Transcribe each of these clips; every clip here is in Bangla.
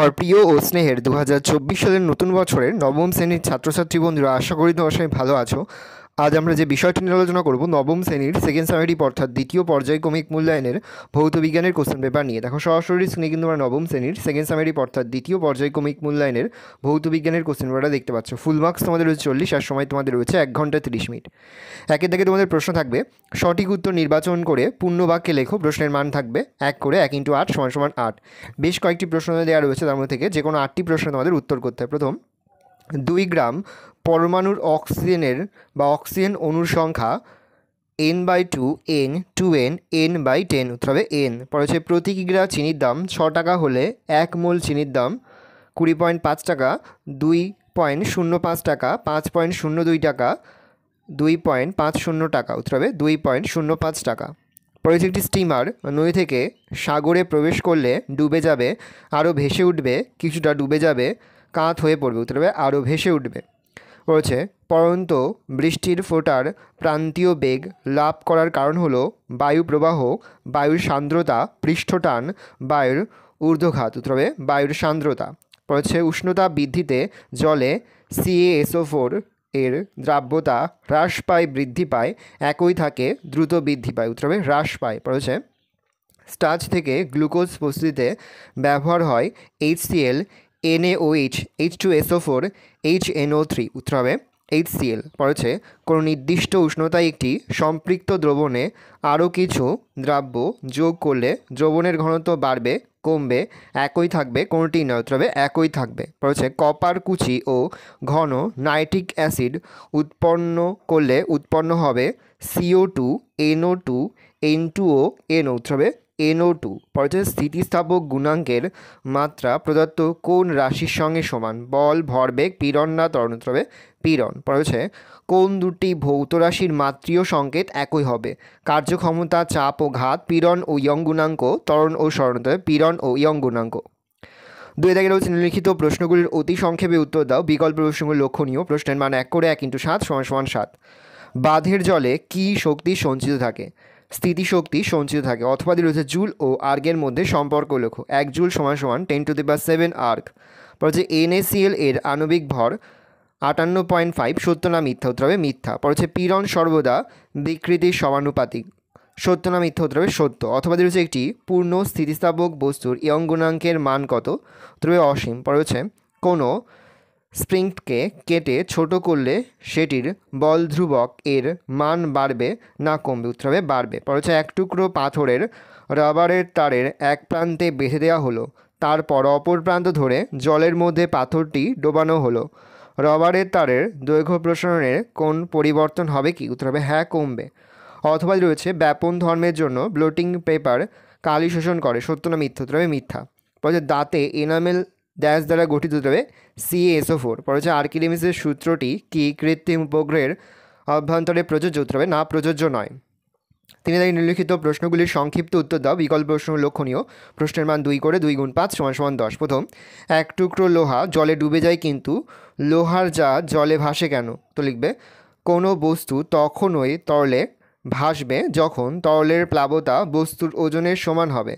আমার প্রিয় ও স্নেহের 2024 সালের নতুন বছরের নবম শ্রেণীর ছাত্রছাত্রী বন্ধুরা, আশা করি তোমার সবাই ভালো আছো। আজ আমরা যে বিষয়টি নিয়ে আলোচনা করব নবম শ্রেণীর সেকেন্ড সামেটিভ অর্থাৎ দ্বিতীয় পর্যায়ক্রমিক মূল্যায়নের ভৌত বিজ্ঞানের কোশ্চেন পেপার নিয়ে। দেখো সরাসরি স্ক্রিনে কিন্তু আমরা নবম শ্রেণীর সেকেন্ড সামেটিভ অর্থাৎ দ্বিতীয় পর্যায়ক্রমিক মূল্যায়নের ভৌত বিজ্ঞানের কোশ্চেন পেপারটা দেখতে পাচ্ছ। ফুল মার্কস তোমাদের রয়েছে 40 আর সময় তোমাদের রয়েছে 1 ঘন্টা 30 মিনিট। একের দাগে তোমাদের প্রশ্ন থাকবে, সঠিক উত্তর নির্বাচন করে পূর্ণ বাক্যে লেখো। প্রশ্নের মান থাকবে 1 করে 1 × 8 = 8। বেশ কয়েকটি প্রশ্ন দেওয়া রয়েছে, তার মধ্যে থেকে যে কোনো 8টি প্রশ্ন তোমাদের উত্তর করতে হবে। প্রথম, 2 গ্রাম পরমাণুর অক্সিজেনের বা অক্সিজেন অণুর সংখ্যা n/2 n 2n n/10, উত্তর হবে n। পরে হচ্ছে প্রতি কিগ্রা চিনির দাম 6 টাকা হলে 1 মোল চিনির দাম 20.5 টাকা, 2.05 টাকা, 5.02 টাকা, 2.50 টাকা, উত্তর হবে 2.05 টাকা। পরে হচ্ছে একটি স্টিমার নদী থেকে সাগরে প্রবেশ করলে ডুবে যাবে, আরও ভেসে উঠবে, কিছুটা ডুবে যাবে, কাত হয়ে পড়বে, উত্তর হবে আরও ভেসে উঠবে। রয়েছে পরন্ত বৃষ্টির ফোঁটার প্রান্তীয় বেগ লাভ করার কারণ হলো বায়ু প্রবাহ, বায়ুর সান্দ্রতা, পৃষ্ঠটান, বায়ুর ঊর্ধ্বঘাত, উত্তর হবে বায়ুর সান্দ্রতা। রয়েছে উষ্ণতা বৃদ্ধিতে জলে CaSO4 এর দ্রাব্যতা হ্রাস পায় বৃদ্ধি পায়, একই থাকে দ্রুত বৃদ্ধি পায়, উত্তর হবে হ্রাস পায়। রয়েছে স্টার্চ থেকে গ্লুকোজ প্রস্তুতিতে ব্যবহার হয় HCl, NaOH, H2SO4, HNO3, উত্তর হবে HCl। পড়েছে কোনো নির্দিষ্ট উষ্ণতায় একটি সম্পৃক্ত দ্রবণে আরও কিছু দ্রাব্য যোগ করলে দ্রবণের ঘনত্ব বাড়বে, কমবে, একই থাকবে, কোনোটি নয়, উত্তর হবে একই থাকবে। পড়েছে কপার কুচি ও ঘন নাইট্রিক অ্যাসিড উৎপন্ন করলে উৎপন্ন হবে CO2, NO2, N2O, NO, উত্তর হবে NO2। পরে স্থিতিস্থাপক গুণাঙ্কের মাত্রা প্রদত্ত কোন রাশির সঙ্গে সমান? বল, ভরবেগ, পীড়ন না ত্বরণ, উত্তর হবে পীড়ন। পরে কোন দুটি ভৌত রাশির মাত্রীয় সংকেত একই হবে? কার্যক্ষমতা, চাপ ও ঘাত, পীড়ন ও ইয়ং গুণাঙ্ক, ত্বরণ ও সরণ, উত্তর হবে পীড়ন ও ইয়ং গুণাঙ্ক। 2 দাগে রয়েছে নিম্নলিখিত প্রশ্নগুলির অতি সংক্ষেপে উত্তর দাও। বিকল্প প্রশ্নগুলি লক্ষণীয়। প্রশ্নের মান 1 করে 1 × 7 = 7। বাঁধের জলে কী শক্তি সঞ্চিত থাকে? স্থিতিশক্তি সঞ্চিত থাকে। অথবা রয়েছে জুল ও আর্গের মধ্যে সম্পর্ক লেখো। 1 জুল = 10⁻7 আর্গ। পরে হচ্ছে NaCl এর আণবিক ভর 58.5, সত্য না মিথ্যা? উত্তর হবে মিথ্যা। পরে হচ্ছে পীড়ন সর্বদা বিকৃতির সমানুপাতিক, সত্য না মিথ্যা? উত্তর হবে সত্য। অথবা রয়েছে একটি পূর্ণ স্থিতিস্থাপক বস্তুর ইয়ং গুণাঙ্কের মান কত? উত্তর হবে অসীম। পরে হচ্ছে কোনো স্প্রিংকে কেটে ছোট করলে সেটির বল ধ্রুবক এর মান বাড়বে না কমবে? উত্তর হবে বাড়বে। পরে হচ্ছে এক টুকরো পাথরের রাবারের তারের এক প্রান্তে বেঁধে দেওয়া হলো, তারপর অপর প্রান্ত ধরে জলের মধ্যে পাথরটি ডোবানো হলো, রাবারের তারের দৈর্ঘ্য প্রসারণের কোন পরিবর্তন হবে কি? উত্তর হবে হ্যাঁ, কমবে। অথবা রয়েছে ব্যাপন ধর্মের জন্য ব্লটিং পেপার কালি শোষণ করে, সত্য না মিথ্যা? উত্তর হবে মিথ্যা। পরে দাঁতে এনামেল ড্যাশ দ্বারা গঠিত, হবে CaSO4। পরে হচ্ছে আর্কিমিডিসের সূত্রটি কি কৃত্রিম উপগ্রহের অভ্যন্তরে প্রযোজ্য? উত্তর হবে না, প্রযোজ্য নয়। 3 দাগে নিম্নলিখিত প্রশ্নগুলির সংক্ষিপ্ত উত্তর দাও। বিকল্প প্রশ্ন লক্ষণীয়। প্রশ্নের মান 2 করে 2 × 5 = 10। প্রথম, এক টুকরো লোহা জলে ডুবে যায় কিন্তু লোহার জাহাজ জলে ভাসে কেন? তো লিখবে কোনো বস্তু তখনই তরলে ভাসবে যখন তরলের প্লাবতা বস্তুর ওজনের সমান হবে।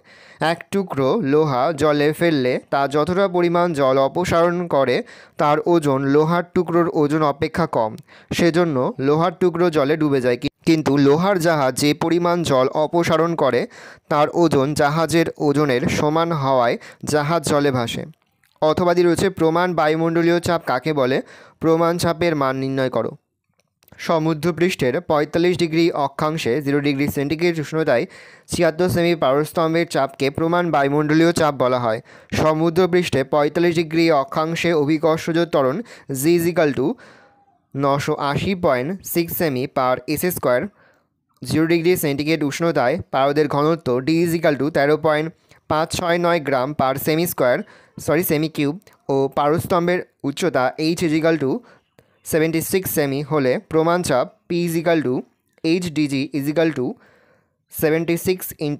এক টুকরো লোহা জলে ফেললে তা যতটা পরিমাণ জল অপসারণ করে তার ওজন লোহার টুকরোর ওজন অপেক্ষা কম, সেজন্য লোহার টুকরো জলে ডুবে যায়। কিন্তু লোহার জাহাজ যে পরিমাণ জল অপসারণ করে তার ওজন জাহাজের ওজনের সমান হওয়ায় জাহাজ জলে ভাসে। অথবা রয়েছে প্রমাণ বায়ুমণ্ডলীয় চাপ কাকে বলে? প্রমাণ চাপের মান নির্ণয় করো। সমুদ্রপৃষ্ঠের 45 ডিগ্রি অক্ষাংশে 0 ডিগ্রি সেন্টিগ্রেড উষ্ণতায় 76 সেমি পারস্তম্ভের চাপকে প্রমাণ বায়ুমণ্ডলীয় চাপ বলা হয়। সমুদ্রপৃষ্ঠে 45 ডিগ্রি অক্ষাংশে অভিকর্ষজ ত্বরণ G = 980.6 সেমি পার s²। 0 ডিগ্রি সেন্টিগ্রেড উষ্ণতায় পারদের ঘনত্ব D = 13.569 গ্রাম পার সেমি কিউব ও পারস্তম্ভের উচ্চতা H = 76 সেমি হলে প্রমাণ চাপ P = HDG = 76 ×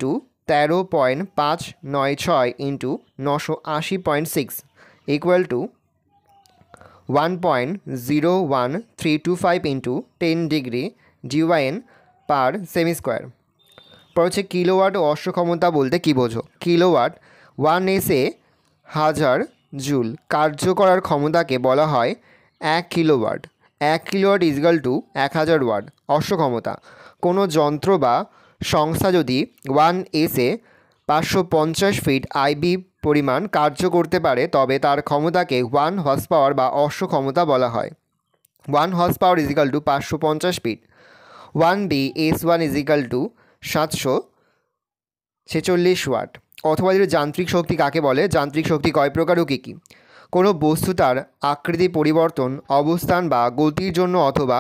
13.596 × 980.6 = 1.01325 × 10 degree DYN per সেমি²। পরে কিলোওয়াট ও অশ্ব ক্ষমতা বলতে কী বোঝো? Kilowatt 1 SA 1000 joule. কার্য করার ক্ষমতাকে বলা হয় 1 kilowatt. 1 kilowatt is equal to 1000 watt. অশ্ব ক্ষমতা, কোনো যন্ত্র বা সংস্থা যদি 1 এ 550 ফিট আইবি পরিমাণ কার্য করতে পারে তবে তার ক্ষমতাকে 1 হর্স পাওয়ার বা অশ্ব ক্ষমতা বলা হয়। 1 horse power is equal to 550 feet. 1 S1 is equal to 746 watt. অথবা যান্ত্রিক শক্তি কাকে বলে? যান্ত্রিক শক্তি কয় প্রকার ও কী কী? কোনো বস্তু তার আকৃতি পরিবর্তন, অবস্থান বা গতির জন্য অথবা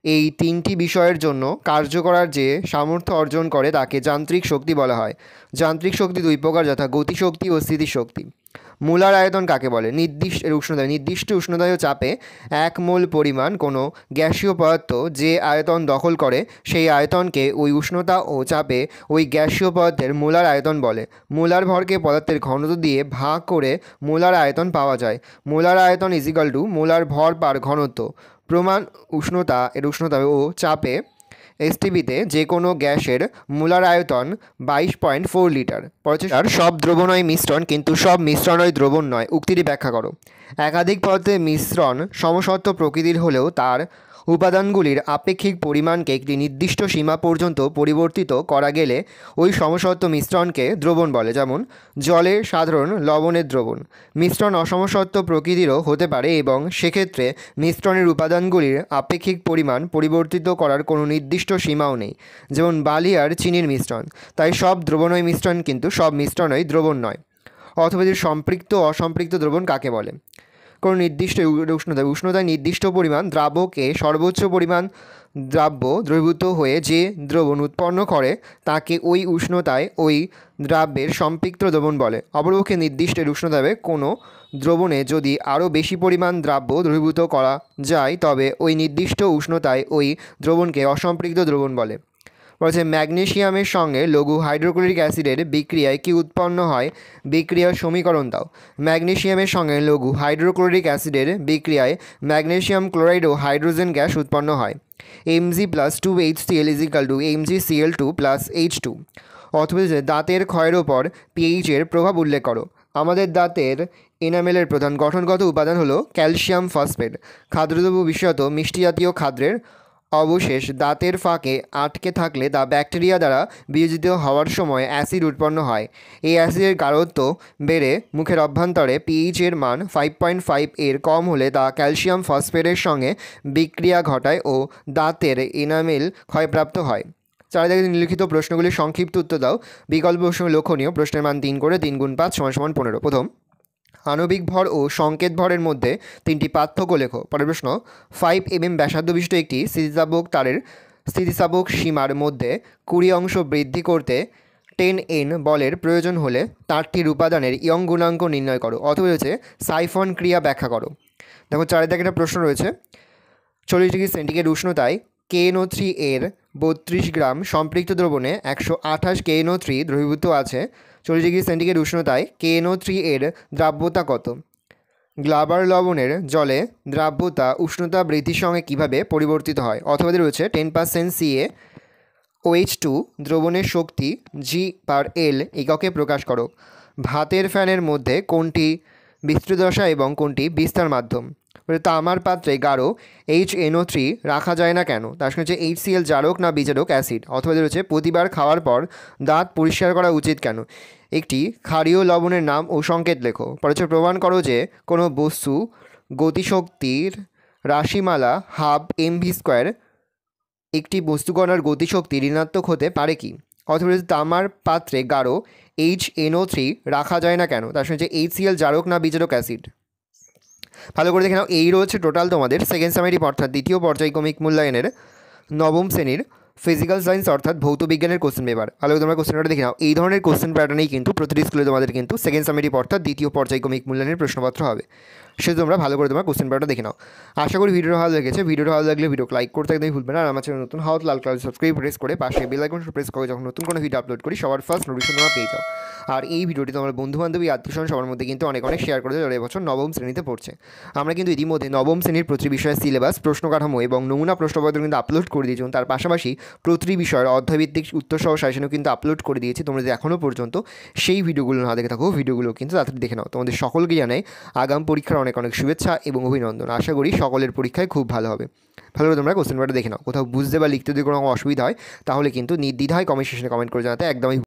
এই তিনটি বিষয়ের জন্য কার্য করার যে সামর্থ্য অর্জন করে তাকে যান্ত্রিক শক্তি বলা হয়। যান্ত্রিক শক্তি দুই প্রকার, যথা গতিশক্তি ও স্থিতিশক্তি। মোলার আয়তন কাকে বলে? নির্দিষ্ট উষ্ণতায় ও চাপে 1 মোল পরিমাণ কোনো গ্যাসীয় পদার্থ যে আয়তন দখল করে সেই আয়তনকে ওই উষ্ণতা ও চাপে ওই গ্যাসীয় পদার্থের মোলার আয়তন বলে। মোলার ভরকে পদার্থের ঘনত্ব দিয়ে ভাগ করে মোলার আয়তন পাওয়া যায়। মোলার আয়তন ইজিক্যাল টু মোলার ভর পার ঘনত্ব। প্রমাণ উষ্ণতা ও চাপে এসটিপিতে যে কোনো গ্যাসের মোলার আয়তন 22.4 লিটার। আর সব দ্রবণই মিশ্রণ, কিন্তু সব মিশ্রণই দ্রবণ নয়। উক্তিটি ব্যাখ্যা করো। একাধিক পদার্থের মিশ্রণ সমসত্ব প্রকৃতির হলেও তার উপাদানগুলির আপেক্ষিক পরিমাণকে একটি নির্দিষ্ট সীমা পর্যন্ত পরিবর্তিত করা গেলে ওই সমসত্ব মিশ্রণকে দ্রবণ বলে। যেমন জলে সাধারণ লবণের দ্রবণ। মিশ্রণ অসমসত্ব প্রকৃতিরও হতে পারে এবং সেক্ষেত্রে মিশ্রণের উপাদানগুলির আপেক্ষিক পরিমাণ পরিবর্তিত করার কোনো নির্দিষ্ট সীমাও নেই, যেমন বালি আর চিনির মিশ্রণ। তাই সব দ্রবণই মিশ্রণ, কিন্তু সব মিশ্রণই দ্রবণ নয়। অথবা সম্পৃক্ত অসম্পৃক্ত দ্রবণ কাকে বলে? কোনো নির্দিষ্ট উষ্ণতায় নির্দিষ্ট পরিমাণ দ্রাবকে সর্বোচ্চ পরিমাণ দ্রাব্য দ্রবীভূত হয়ে যে দ্রবণ উৎপন্ন করে তাকে ওই উষ্ণতায় ওই দ্রাব্যের সম্পৃক্ত দ্রবণ বলে। অপরপক্ষে নির্দিষ্ট উষ্ণতায় কোনো দ্রবণে যদি আরও বেশি পরিমাণ দ্রাব্য দ্রবীভূত করা যায় তবে ওই নির্দিষ্ট উষ্ণতায় ওই দ্রবণকে অসম্পৃক্ত দ্রবণ বলে। বলছে ম্যাগনেসিয়ামের সঙ্গে লঘু হাইড্রোক্লোরিক অ্যাসিডের বিক্রিয়ায় কি উৎপন্ন হয়? বিক্রিয়ার সমীকরণ দাও। ম্যাগনেসিয়ামের সঙ্গে লঘু হাইড্রোক্লোরিক অ্যাসিডের বিক্রিয়ায় ম্যাগনেসিয়াম ক্লোরাইড ও হাইড্রোজেন গ্যাস উৎপন্ন হয়। Mg+2HCl = MgCl2 + H2। অথবা দাঁতের ক্ষয়ের ওপর পিএইচের প্রভাব উল্লেখ করো। আমাদের দাঁতের এনামেলের প্রধান গঠনগত উপাদান হলো ক্যালসিয়াম ফসফেট। খাদ্যদ্রব্য, বিশেষত মিষ্টি জাতীয় খাদ্যের অবশেষ দাঁতের ফাঁকে আটকে থাকলে তা ব্যাকটেরিয়া দ্বারা বিয়োজিত হওয়ার সময় অ্যাসিড উৎপন্ন হয়। এই অ্যাসিডের গাঢ়ত্ব বেড়ে মুখের অভ্যন্তরে পিএইচের মান 5.5 এর কম হলে তা ক্যালসিয়াম ফসফেটের সঙ্গে বিক্রিয়া ঘটায় ও দাঁতের এনামেল ক্ষয়প্রাপ্ত হয়। চারিদিকে নিম্নলিখিত প্রশ্নগুলির সংক্ষিপ্ত উত্তর দাও। বিকল্প প্রশ্ন লক্ষণীয়। প্রশ্নের মান 3 করে। 3 × 5 = 15। প্রথম, আণবিক ভর ও সংকেত ভরের মধ্যে 3টি পার্থক্য লেখো। পরের প্রশ্ন, 5 mm ব্যাসার্ধ বিশিষ্ট একটি স্থিতিস্থাপক তারের স্থিতিস্থাপক সীমার মধ্যে 20 অংশ বৃদ্ধি করতে 10N বলের প্রয়োজন হলে তারটির উপাদানের ইয়ং গুণাঙ্ক নির্ণয় করো। অথবা রয়েছে সাইফন ক্রিয়া ব্যাখ্যা করো। দেখো চারিদিকে একটা প্রশ্ন রয়েছে। 40 ডিগ্রি সেন্টিগ্রেড উষ্ণতায় KNO3 এর 32 গ্রাম সম্পৃক্ত দ্রবণে 128 KNO3 দ্রবীভূত আছে। 40 ডিগ্রি সেন্টিগ্রেড উষ্ণতায় KNO3 এর দ্রাব্যতা কত? গ্লাবার লবণের জলে দ্রাব্যতা উষ্ণতা বৃদ্ধির সঙ্গে কীভাবে পরিবর্তিত হয়? অথবা রয়েছে 10% CaOH2 দ্রবণের শক্তি G/L এককে প্রকাশ করো। ভাতের ফ্যানের মধ্যে কোনটি বিস্তৃতদশা এবং কোনটি বিস্তার মাধ্যম? তামার পাত্রে গাঢ় HNO3 রাখা যায় না কেন? তার সঙ্গে হচ্ছে HCl জারক না বিজারক অ্যাসিড? অথবা রয়েছে প্রতিবার খাওয়ার পর দাঁত পরিষ্কার করা উচিত কেন? একটি ক্ষারীয় লবণের নাম ও সংকেত লেখো। পরে হচ্ছে প্রমাণ করো যে কোনো বস্তু গতিশক্তির রাশিমালা হাফ mv² একটি বস্তুকণার গতিশক্তি ঋণাত্মক হতে পারে কি? অথবা তামার পাত্রে গাঢ় HNO3 রাখা যায় না কেন? তার সঙ্গে হচ্ছে HCl জারক না বিজারক অ্যাসিড? ভালো করে দেখে নাও। এই রয়েছে টোটাল তোমাদের সেকেন্ড সামেটিভ অর্থাৎ দ্বিতীয় পর্যায়ক্রমিক মূল্যায়নের নবম শ্রেণীর ফিজিক্যাল সায়েন্স অর্থাৎ ভৌত বিজ্ঞানের কোশ্চেন পেপার। ভালো করে তোমরা কোশ্চেনটা দেখে নাও। এই ধরনের কোশ্চেন প্যাটার্নেই কিন্তু প্রতিটি স্কুলে তোমাদের কিন্তু সেকেন্ড সামেটিভ অর্থাৎ দ্বিতীয় পর্যায়ক্রমিক মূল্যায়নের প্রশ্নপত্র হবে। সে তোমরা ভালো করে তোমার কোশ্চেন পেপারটা দেখে নাও। আশা করি ভিডিওটা ভালো লেগেছে। ভিডিওটা ভালো লাগলে ভিডিও লাইক করতে একদমই ভুলবে না। আর আমার চ্যানেল নতুন হওয়া লাল কালার সাবস্ক্রাইব প্রেস করে পাশে বেল আইকনটা প্রেস করে যখন নতুন কোনো ভিডিও আপলোড করি সবার ফার্স্ট নোটিফিকেশন তোমরা পেয়ে যাও। আর এই ভিডিওটি তোমার বন্ধুবান্ধবী আত্মীয়স্বজন সবার মধ্যে কিন্তু অনেক শেয়ার করে যারা এবছর নবম শ্রেণীতে পড়ছে। আমরা কিন্তু ইতিমধ্যে নবম শ্রেণীর প্রতি বিষয়ের সিলেবাস, প্রশ্ন কাঠামো এবং নমুনা প্রশ্নপত্র কিন্তু আপলোড করে দিয়েছি। তার পাশাপাশি প্রতি বিষয়ের অধ্যায়ভিত্তিক উত্তরসহ সাজেশনও কিন্তু আপলোড করে দিয়েছি। তোমরা যদি এখনও পর্যন্ত সেই ভিডিওগুলো না দেখে থাকো, ভিডিওগুলো কিন্তু তাড়াতাড়ি দেখে নাও। তোমাদের সকলকে জানাই আগাম পরীক্ষার অনেক শুভেচ্ছা এবং অভিনন্দন। আশা করি সকলের পরীক্ষায় খুব ভালো হবে। ভালো করে তোমরা কোশ্চেন পেপারটা দেখে নাও। কোথাও বুঝতে বা লিখতে যদি কোনো অসুবিধা হয় তাহলে কিন্তু নির্দ্বিধায় কমেন্ট সেকশনে কমেন্ট করে জানাতে একদমই